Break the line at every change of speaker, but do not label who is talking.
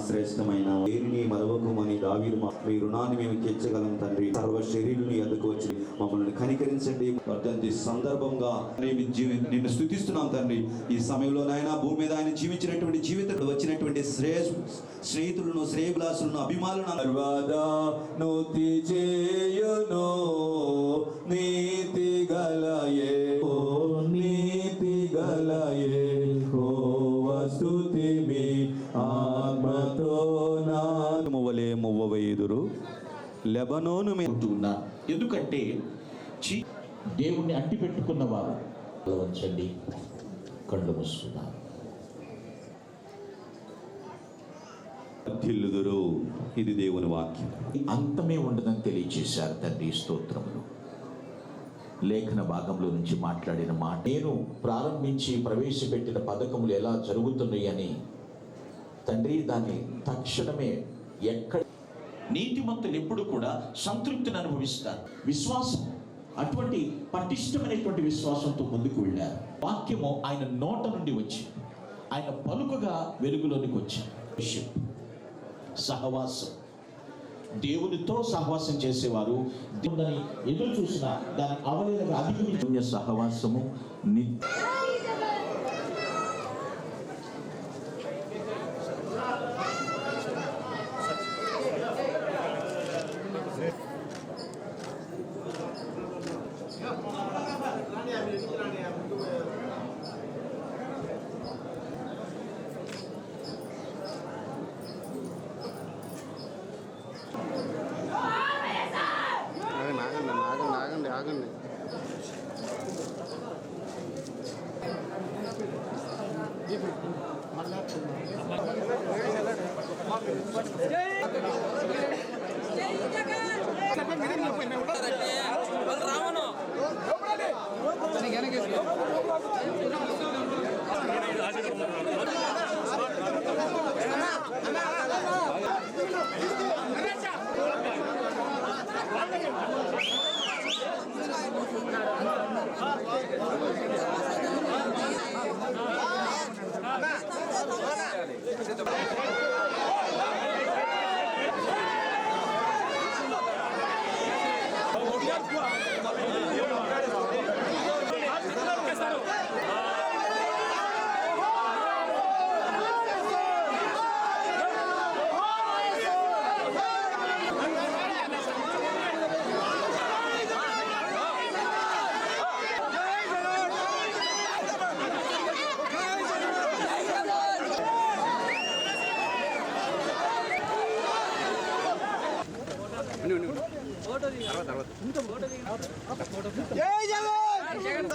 శ్రేష్టమైన దేనిని మరవకమని దావీదు మీ రుణాన్ని మేము తీర్చగలం తండ్రి. సర్వ శరీరుని ఎదుకు వచ్చి మమ్మల్ని కనికరించండి. వర్ధంతి సందర్భంగా నిన్ను స్తుతిస్తున్నాం తండ్రి. ఈ సమయంలో నాయన భూమి మీద ఆయన జీవించినటువంటి జీవితంలో వచ్చినటువంటి స్నేహితులను, శ్రేయభిలాషులను, అభిమానులను సర్వదానుతి చేయును నీతి గలయే నీతి గలయే స్తుతి మీ ఆత్మతో నామవలే మువ్వవేదురు లెబనోను
ఉన్నారు. ఎందుకంటే దేవుణ్ణి అంటి పెట్టుకున్న వారు వంచండి, కళ్ళు మూసుకున్నారు.
వర్ధిల్లుదురు. ఇది దేవుని వాక్యం.
అంతమే ఉండదని తెలియచేశారు తండ్రి. స్తోత్రములు. లేఖన భాగంలో నుంచి మాట్లాడిన మాట, నేను ప్రారంభించి ప్రవేశపెట్టిన పథకములు ఎలా జరుగుతున్నాయి అని తండ్రి దాన్ని తక్షణమే ఎక్కడ నీతిమంతులు ఎప్పుడు కూడా సంతృప్తిని అనుభవిస్తారు. విశ్వాసం అటువంటి పటిష్టమైనటువంటి విశ్వాసంతో ముందుకు వెళ్ళారు. వాక్యము ఆయన నోట నుండి వచ్చి ఆయన పలుకగా వెలుగులోనికి వచ్చింది. సహవాసం, దేవునితో సహవాసం చేసేవారు దేవుని ఎదురు చూసిన దాని అవలేలకు అధిగమించే సహవాసము
ఆగండి. జై జగన్. జగన్